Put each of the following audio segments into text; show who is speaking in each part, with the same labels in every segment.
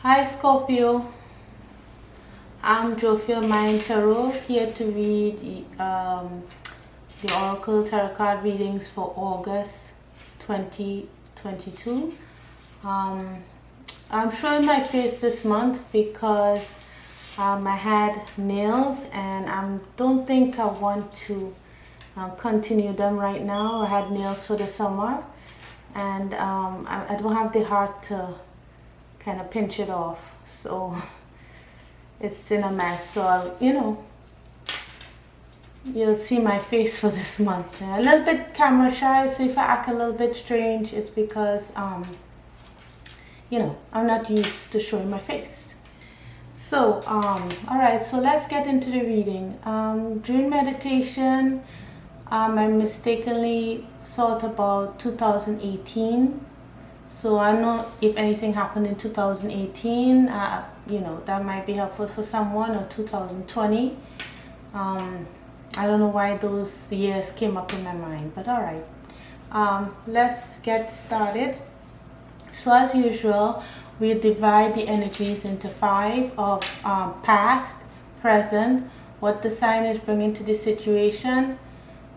Speaker 1: Hi Scorpio, I'm Jophia Mind Tarot here to read the Oracle Tarot card readings for August 2022. I'm showing my face this month because I had nails and I don't think I want to continue them right now. I had nails for the summer and I don't have the heart to kind of pinch it off, so it's in a mess. So you'll see my face for this month. A little bit camera shy, so if I act a little bit strange, it's because I'm not used to showing my face. So all right, so let's get into the reading. During meditation, I mistakenly thought about 2018. So I don't know if anything happened in 2018, that might be helpful for someone, or 2020. I don't know why those years came up in my mind, but all right. Let's get started. So as usual, we divide the energies into 5 of past, present, what the sign is bringing to the situation,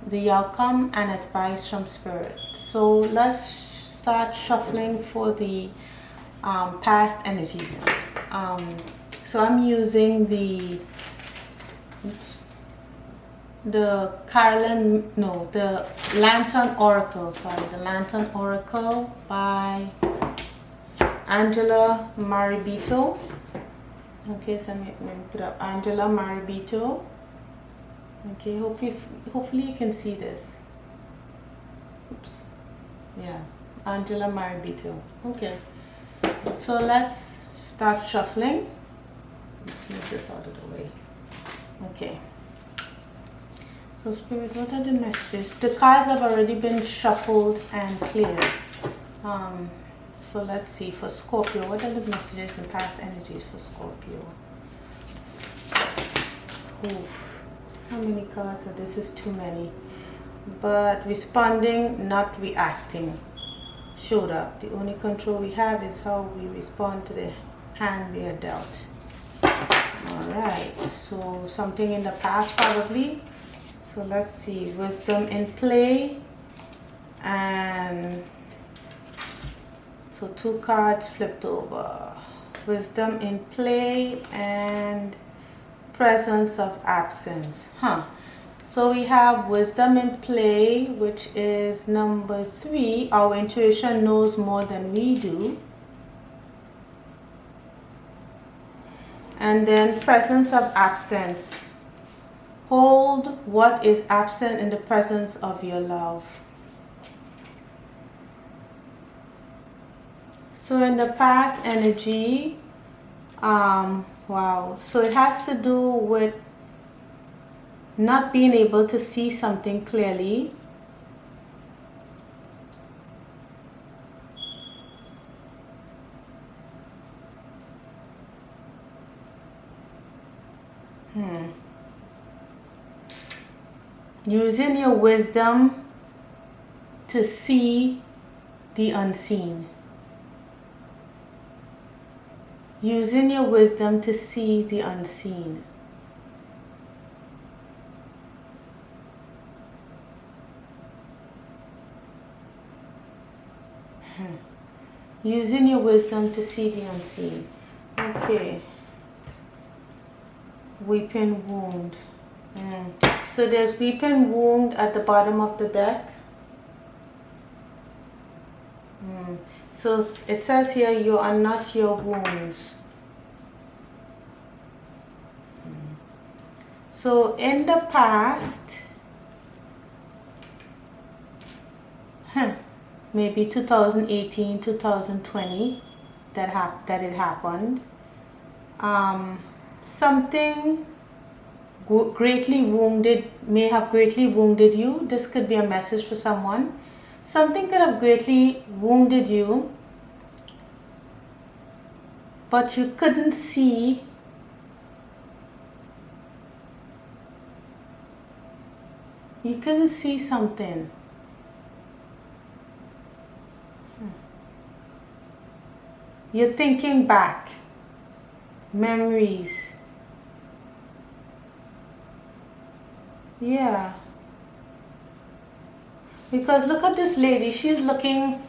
Speaker 1: the outcome, and advice from spirit. So let's start shuffling for the past energies. So I'm using the Lantern Oracle. The Lantern Oracle by Angela Maribito. Okay, so let me put up Angela Maribito. Okay, hopefully you can see this. Oops. Yeah, Angela Maribito. Okay, so let's start shuffling. Let's move this out of the way. Okay. So Spirit, what are the messages? The cards have already been shuffled and cleared. So let's see, for Scorpio, what are the messages and past energies for Scorpio? Oof, how many cards? So this is too many. But responding, not reacting, showed up. The only control we have is how we respond to the hand we are dealt. Alright, so something in the past probably. So let's see, wisdom in play, and so 2 cards flipped over. Wisdom in play and presence of absence. So we have wisdom in play, which is number 3. Our intuition knows more than we do. And then presence of absence. Hold what is absent in the presence of your love. So in the past energy, wow. So it has to do with not being able to see something clearly. Using your wisdom to see the unseen. Using your wisdom to see the unseen. Using your wisdom to see the unseen. Okay. Weeping wound. So there's weeping wound at the bottom of the deck. So it says here, you are not your wounds. So in the past, maybe 2018, 2020, that it happened. Something may have greatly wounded you. This could be a message for someone. Something could have greatly wounded you, but you couldn't see something. You're thinking back memories. Yeah. Because look at this lady. She's looking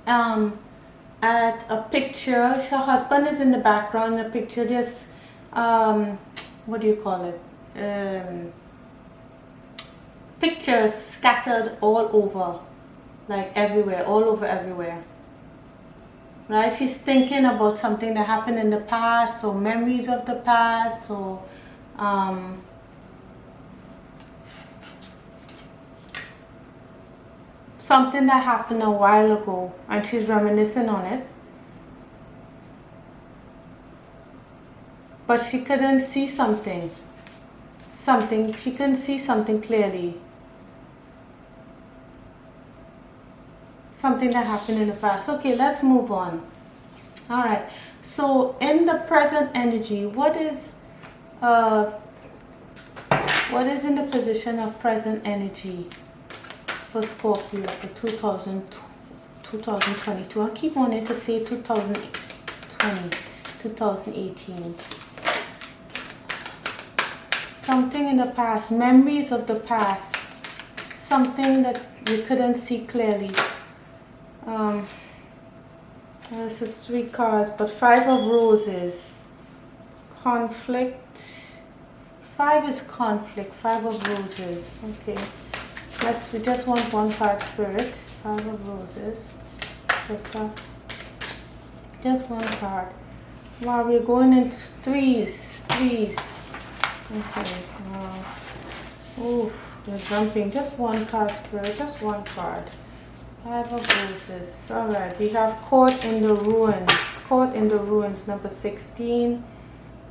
Speaker 1: at a picture. Her husband is in the background in a picture. There's what do you call it? Pictures scattered all over, like everywhere, all over everywhere. Right? She's thinking about something that happened in the past, or memories of the past, or something that happened a while ago, and she's reminiscing on it. But she couldn't see something. She couldn't see something clearly. Something that happened in the past. Okay, let's move on. All right. So in the present energy, what is in the position of present energy for Scorpio for 2022? I keep wanting to say 2020, 2018. Something in the past, memories of the past, something that you couldn't see clearly. This is 3 cards, but 5 of roses, conflict. 5 is conflict, 5 of roses. Okay, we just want 1 card, Spirit. 5 of roses. Just 1 card. Wow, we're going into threes. Okay, wow. Oof, they're jumping. Just 1 card, Spirit. Just 1 card. 5 of roses. Alright, we have Caught in the Ruins. Caught in the Ruins, number 16.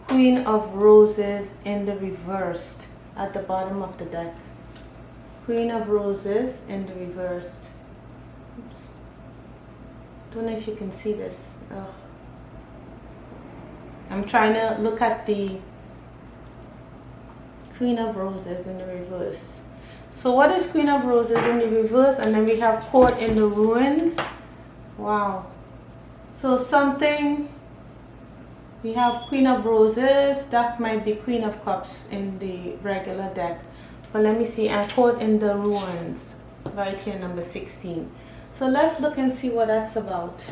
Speaker 1: Queen of Roses in the reversed at the bottom of the deck. Queen of Roses in the reversed. Oops. Don't know if you can see this. Ugh. I'm trying to look at the Queen of Roses in the reverse. So what is Queen of Roses in the reverse? And then we have Caught in the Ruins. Wow. So something, we have Queen of Roses. That might be Queen of Cups in the regular deck. But let me see. And Caught in the Ruins. Right here, number 16. So let's look and see what that's about.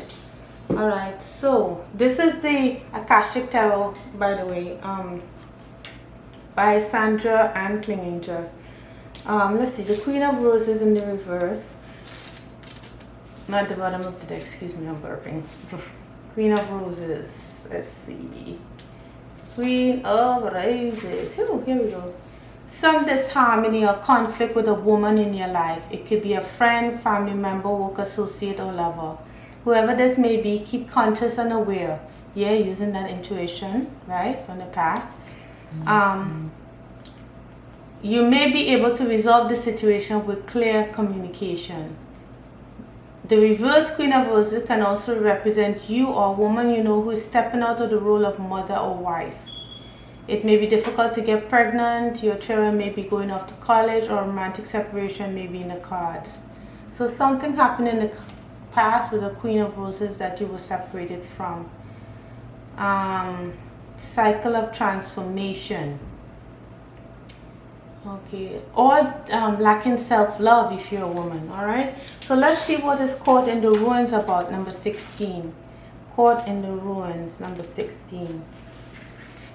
Speaker 1: Alright. So this is the Akashic Tarot, by the way. By Sandra and Klinginger. Let's see, the Queen of Roses in the reverse. Not the bottom of the deck, excuse me, I'm burping. Queen of Roses, let's see. Queen of Roses, oh, here we go. Some disharmony or conflict with a woman in your life. It could be a friend, family member, work associate, or lover. Whoever this may be, keep conscious and aware. Yeah, using that intuition, right, from the past. You may be able to resolve the situation with clear communication. The reverse Queen of Roses can also represent you or a woman you know who is stepping out of the role of mother or wife. It may be difficult to get pregnant, your children may be going off to college, or romantic separation may be in the cards. So something happened in the past with the Queen of Roses that you were separated from. Cycle of transformation. Okay, or lacking self-love if you're a woman. All right, so let's see what is Caught in the Ruins about, number 16. Caught in the Ruins, number 16.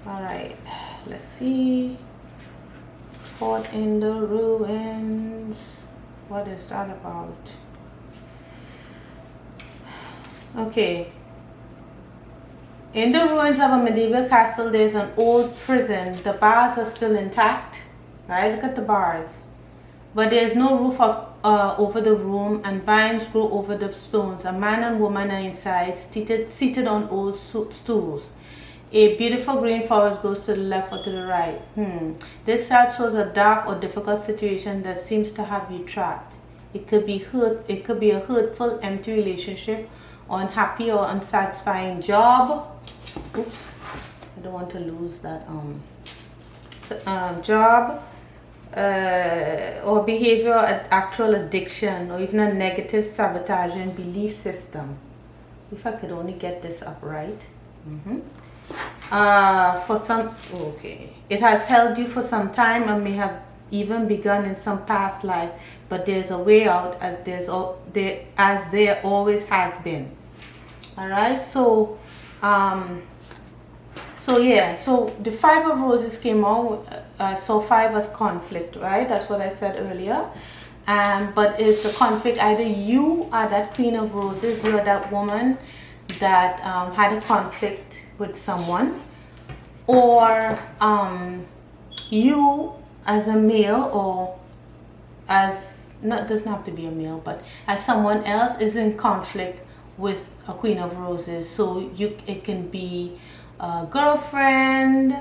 Speaker 1: All right, let's see. Caught in the Ruins, what is that about? Okay, in the ruins of a medieval castle there's an old prison. The bars are still intact. Right, look at the bars, but there's no roof over the room, and vines grow over the stones. A man and woman are inside, seated on old stools. A beautiful green forest goes to the left or to the right. This chart shows a dark or difficult situation that seems to have you trapped. It could be a hurtful, empty relationship, or unhappy or unsatisfying job. Oops, I don't want to lose that job. Or behavior, actual addiction, or even a negative sabotaging belief system. If I could only get this up right. For some, okay, it has held you for some time and may have even begun in some past life, but there's a way out, as there always has been. All right, so yeah, so the Five of Roses came out. So five as conflict, right? That's what I said earlier. But it's a conflict. Either you are that Queen of Roses, you are that woman that had a conflict with someone, or you as a male, or as, not, doesn't have to be a male, but as someone else is in conflict with a Queen of Roses. So it can be a girlfriend,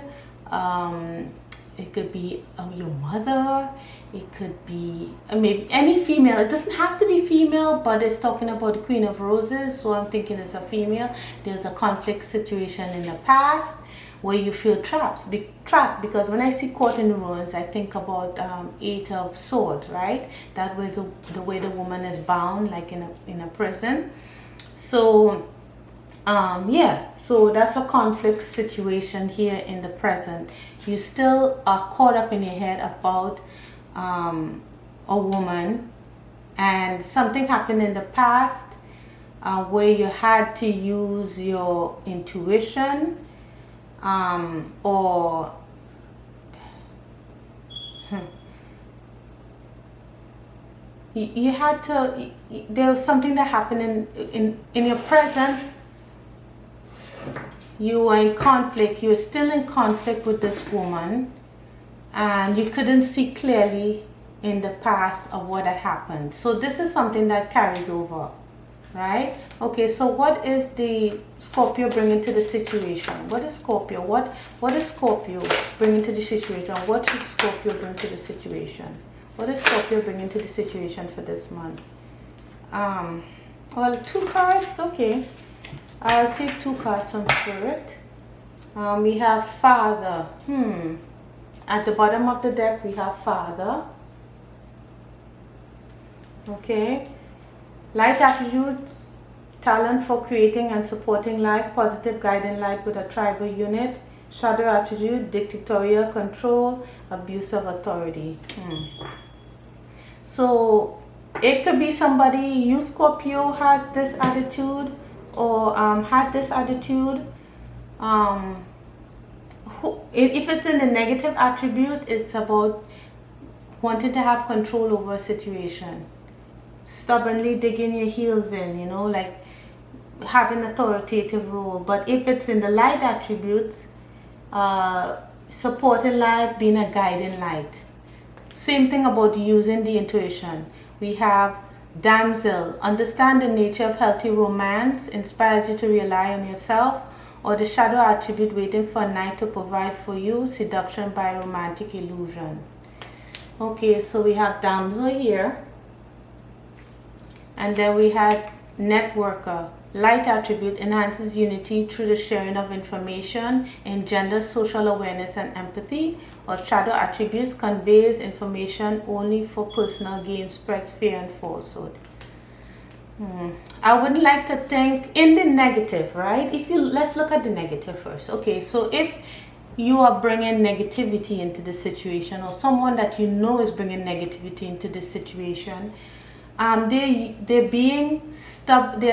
Speaker 1: it could be your mother, it could be maybe any female. It doesn't have to be female, but it's talking about the Queen of Roses, so I'm thinking it's a female. There's a conflict situation in the past where you feel trapped, because when I see Caught in the Ruins, I think about Eight of Swords, right? That was the way the woman is bound, like in a prison. So yeah, so that's a conflict situation here in the present. You still are caught up in your head about a woman, and something happened in the past where you had to use your intuition, or you had to, there was something that happened in your present. You were in conflict, you were still in conflict with this woman, and you couldn't see clearly in the past of what had happened. So this is something that carries over, right? Okay, so what is the Scorpio bringing to the situation? What is Scorpio? What is Scorpio bringing to the situation? What should Scorpio bring to the situation? What is Scorpio bringing to the situation for this month? Well, 2 cards, okay. I'll take 2 cards from Spirit. We have Father. At the bottom of the deck, we have Father. Okay. Light attitude, talent for creating and supporting life, positive guiding light with a tribal unit. Shadow attitude, dictatorial control, abuse of authority. So it could be somebody, you Scorpio, had this attitude, or had this attitude. If it's in the negative attribute, it's about wanting to have control over a situation, stubbornly digging your heels in, you know, like having authoritative role. But if it's in the light attributes, supporting life, being a guiding light. Same thing about using the intuition. We have Damsel, understand the nature of healthy romance, inspires you to rely on yourself, or the shadow attribute, waiting for a knight to provide for you, seduction by romantic illusion. Okay, so we have Damsel here, and then we had Networker. Light attribute, enhances unity through the sharing of information, engenders social awareness and empathy. Or shadow attributes, conveys information only for personal gain, spreads fear and falsehood. I would like to think in the negative, right? Let's look at the negative first. Okay, so if you are bringing negativity into the situation, or someone that you know is bringing negativity into the situation, they're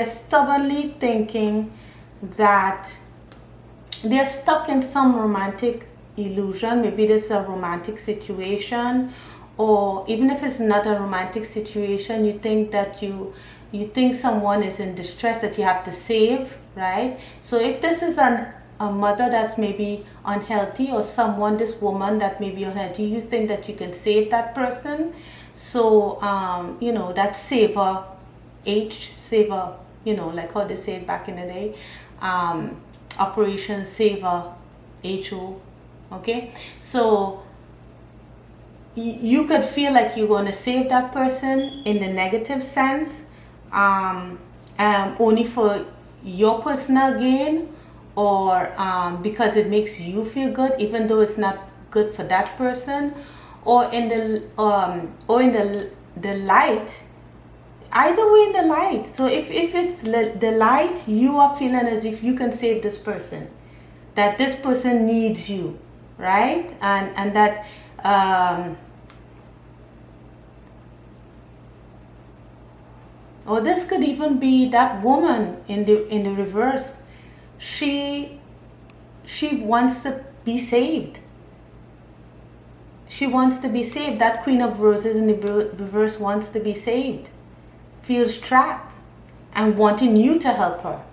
Speaker 1: stubbornly thinking that they're stuck in some romantic illusion. Maybe there's a romantic situation, or even if it's not a romantic situation, you think that you think someone is in distress that you have to save, right? So if this is a mother that's maybe unhealthy, or this woman that may be unhealthy, you think that you can save that person. So you know, that saver, you know, like how they say it back in the day, Operation Saver, HO. Okay, so you could feel like you're going to save that person in the negative sense, only for your personal gain, or because it makes you feel good, even though it's not good for that person, or in the light. Either way, in the light. So if it's the light, you are feeling as if you can save this person, that this person needs you, right? And that or this could even be that woman in the reverse. She wants to be saved. She wants to be saved. That Queen of Roses in the reverse wants to be saved. Feels trapped and wanting you to help her,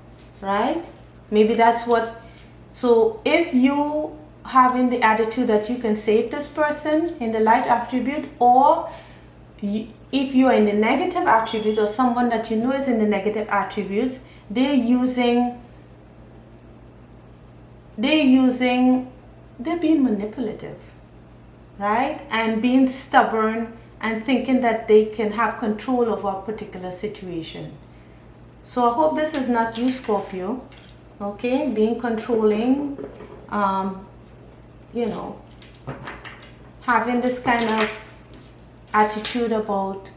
Speaker 1: right? Maybe that's what. So if you having the attitude that you can save this person in the light attribute, or if you're in the negative attribute, or someone that you know is in the negative attributes, they're being manipulative, right? And being stubborn and thinking that they can have control over a particular situation. So I hope this is not you, Scorpio. Okay, being controlling, you know, having this kind of attitude about,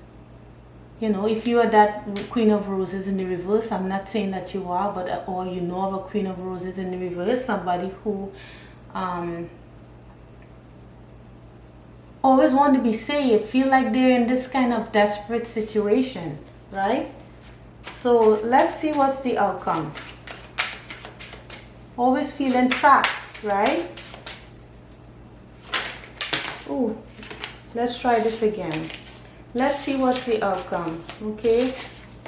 Speaker 1: you know, if you are that Queen of Roses in the reverse, I'm not saying that you are, but or you know of a Queen of Roses in the reverse, somebody who always want to be saved, feel like they're in this kind of desperate situation, right? So let's see what's the outcome. Always feeling trapped, right? Ooh, let's try this again. Let's see what's the outcome. Okay,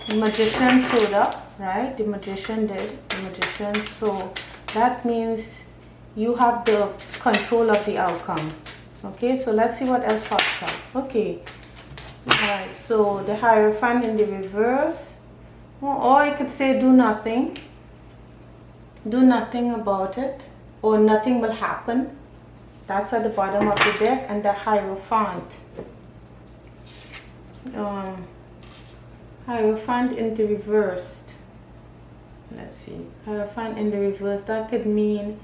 Speaker 1: the Magician showed up, right? The Magician did. The Magician. So that means you have the control of the outcome. Okay, so let's see what else pops up. Okay, alright, so the Hierophant in the reverse. Or I could say do nothing. Do nothing about it, or nothing will happen. That's at the bottom of the deck. And the Hierophant. Hierophant in the reversed. Let's see. Hierophant in the reverse. That could mean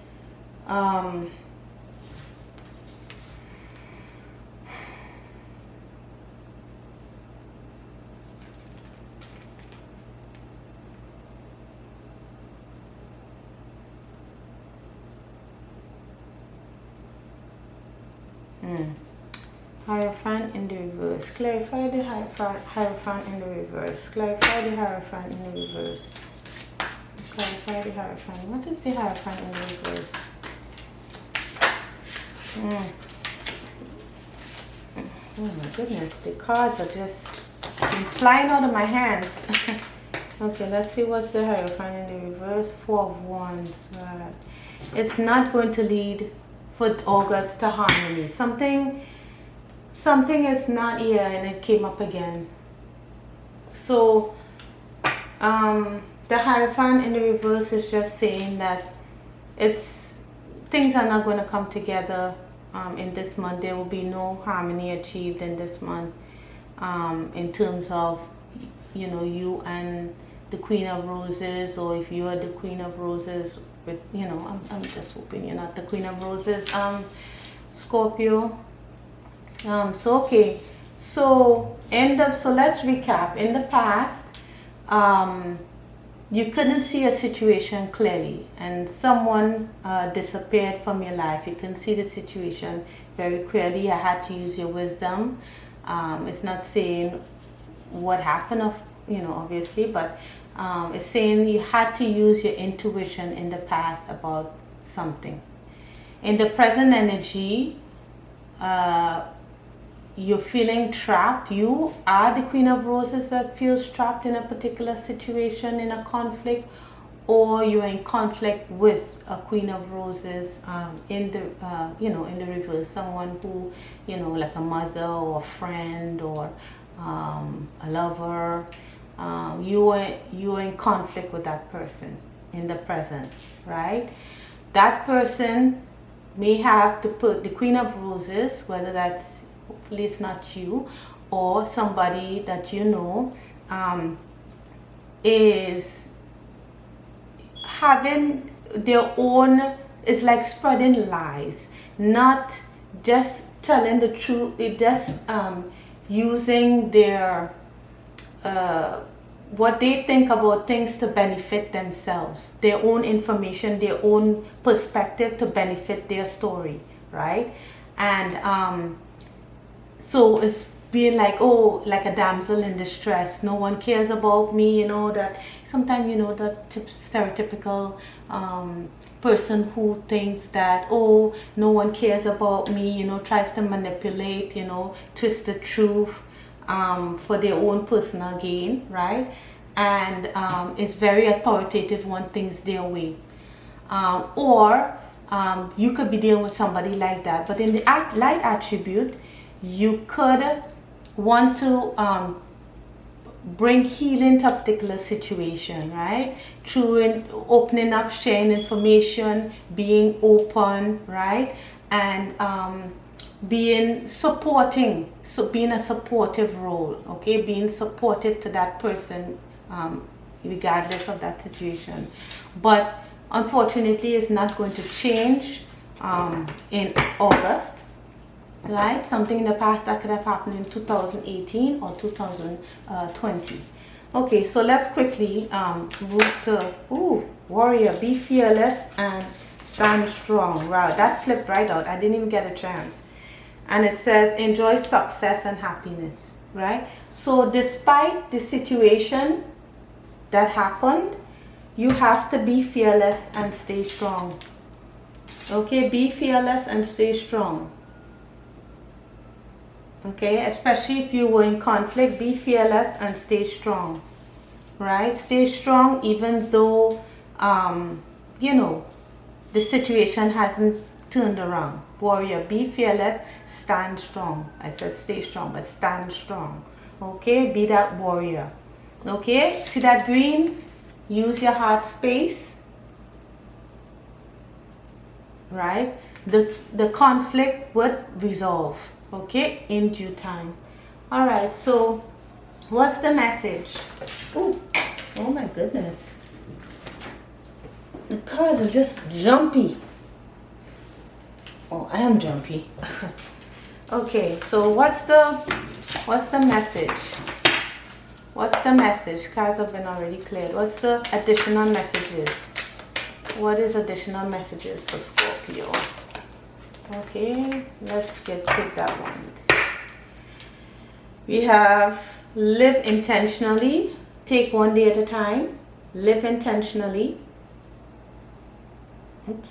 Speaker 1: Hierophant in the reverse. Clarify the Hierophant in the reverse. Clarify the Hierophant in the reverse. Clarify the Hierophant. What is the Hierophant in the reverse? Oh my goodness, the cards are just flying out of my hands. Okay, let's see what's the Hierophant in the reverse. Four of Wands. Right. It's not going to lead for August to harmony. Something is not here, and it came up again. So the Hierophant in the reverse is just saying that things are not going to come together in this month. There will be no harmony achieved in this month in terms of, you know, you and the Queen of Roses, or if you are the Queen of Roses with, you know, I'm just hoping you're not the Queen of Roses, Scorpio. So okay, so let's recap. In the past, you couldn't see a situation clearly, and someone disappeared from your life. You can see the situation very clearly. I had to use your wisdom. It's not saying what happened, obviously, but it's saying you had to use your intuition in the past about something. In the present energy, you're feeling trapped. You are the Queen of Roses that feels trapped in a particular situation, in a conflict, or you're in conflict with a Queen of Roses in the in the reverse. Someone who, like a mother or a friend or a lover. You are in conflict with that person in the present, right? That person may have to put the Queen of Roses, whether that's, hopefully it's not you, or somebody that you know, is having their own, is like spreading lies, not just telling the truth. It just using their what they think about things to benefit themselves, their own information, their own perspective to benefit their story, right? And so it's being like, oh, like a damsel in distress, no one cares about me, that sometimes, that stereotypical person who thinks that, oh, no one cares about me, tries to manipulate, twist the truth for their own personal gain, right? And it's very authoritative, want things their way. Or you could be dealing with somebody like that. But in the light attribute, you could want to bring healing to a particular situation, right? Through opening up, sharing information, being open, right? And being supporting, so being a supportive role, okay? Being supportive to that person, regardless of that situation. But unfortunately, it's not going to change in August. Right, something in the past that could have happened in 2018 or 2020. Okay, so let's quickly move to warrior, be fearless and stand strong. Wow, that flipped right out. I didn't even get a chance. And it says enjoy success and happiness, right? So despite the situation that happened, you have to be fearless and stay strong. Okay, be fearless and stay strong. Okay, especially if you were in conflict, be fearless and stay strong, right? Stay strong even though, the situation hasn't turned around. Warrior, be fearless, stand strong. I said stay strong, but stand strong. Okay, be that warrior. Okay, see that green? Use your heart space, right? The conflict would resolve. Okay, in due time. All right, so what's the message? Oh my goodness, the cards are just jumpy. Oh, I am jumpy. Okay, so what's the message? What's the message? Cards have been already cleared. What's the additional messages? What is additional messages for Scorpio? Okay, let's pick that one. We have live intentionally, take one day at a time, live intentionally. Oops.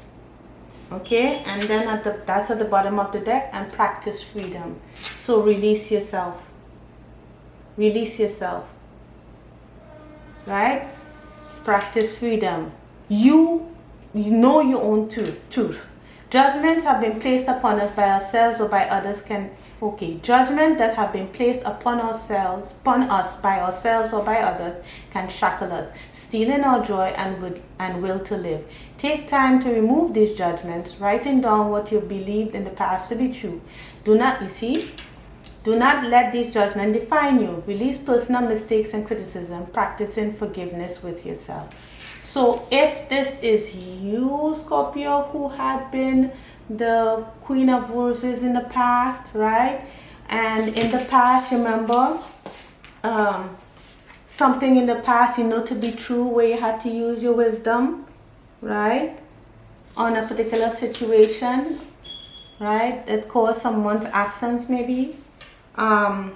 Speaker 1: Okay, and then that's at the bottom of the deck, and practice freedom. So release yourself. Release yourself. Right? Practice freedom. You know your own truth. Judgments have been placed upon us by ourselves or by others judgment that have been placed upon us by ourselves or by others can shackle us, stealing our joy and will to live. Take time to remove these judgments, writing down what you believed in the past to be true. Do not let these judgments define you. Release personal mistakes and criticism, practicing forgiveness with yourself. So if this is you, Scorpio, who had been the Queen of Roses in the past, right? And in the past, remember, something in the past to be true where you had to use your wisdom, right? On a particular situation, right? That caused someone's absence maybe. In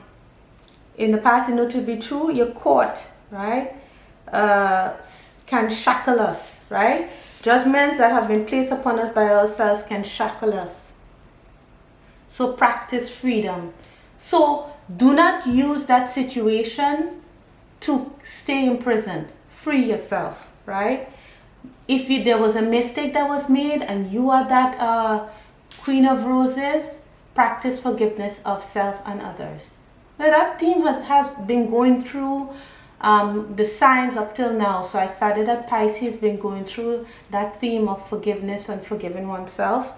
Speaker 1: the past, to be true, you're caught, right? Can shackle us, right? Judgments that have been placed upon us by ourselves can shackle us. So practice freedom. So do not use that situation to stay imprisoned. Free yourself, right? If there was a mistake that was made and you are that Queen of Roses, practice forgiveness of self and others. Now that theme has been going through the signs up till now. So I started at Pisces, been going through that theme of forgiveness and forgiving oneself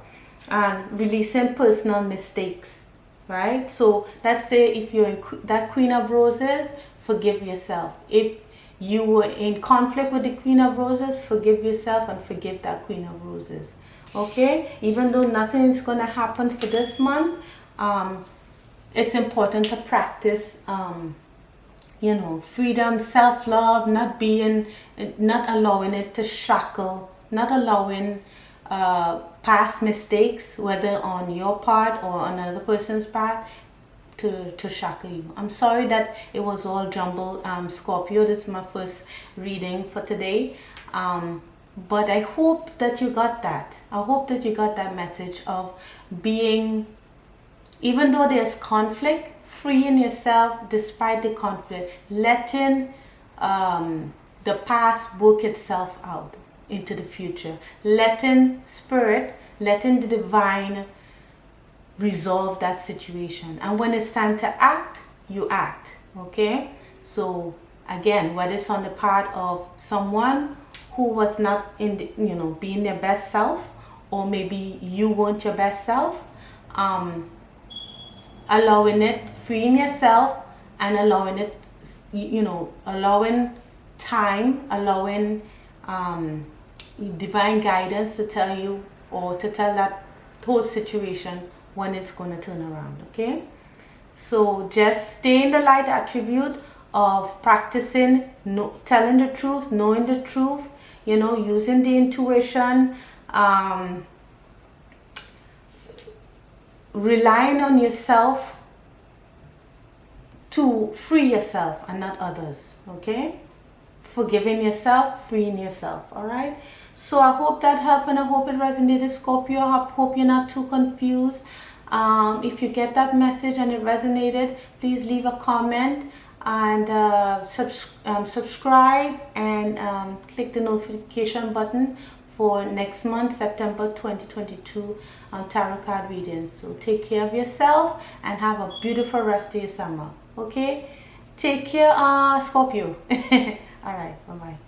Speaker 1: and releasing personal mistakes, right? So let's say if you're that Queen of Roses, forgive yourself. If you were in conflict with the Queen of Roses, forgive yourself and forgive that Queen of Roses. Okay? Even though nothing is going to happen for this month, it's important to practice freedom, self-love, not allowing it to shackle, not allowing past mistakes, whether on your part or on another person's part, to shackle you. I'm sorry that it was all jumbled, Scorpio. This is my first reading for today. But I hope that you got that. I hope that you got that message of being, even though there's conflict, freeing yourself despite the conflict, letting the past work itself out into the future, letting spirit, letting the divine resolve that situation. And when it's time to act, you act. Okay? So again, whether it's on the part of someone who was not in the, being their best self, or maybe you weren't your best self, allowing it, freeing yourself, and allowing it, allowing time, allowing divine guidance to tell you, or to tell that whole situation when it's going to turn around. Okay, so just stay in the light attribute of practicing, telling the truth, knowing the truth, using the intuition, relying on yourself to free yourself and not others. Okay, forgiving yourself, freeing yourself. All right, so I hope that helped, and I hope it resonated, Scorpio. I hope you're not too confused. If you get that message and it resonated, please leave a comment and subscribe and click the notification button for next month, September 2022 tarot card readings. So take care of yourself and have a beautiful rest of your summer. Okay, take care, Scorpio. All right, bye bye.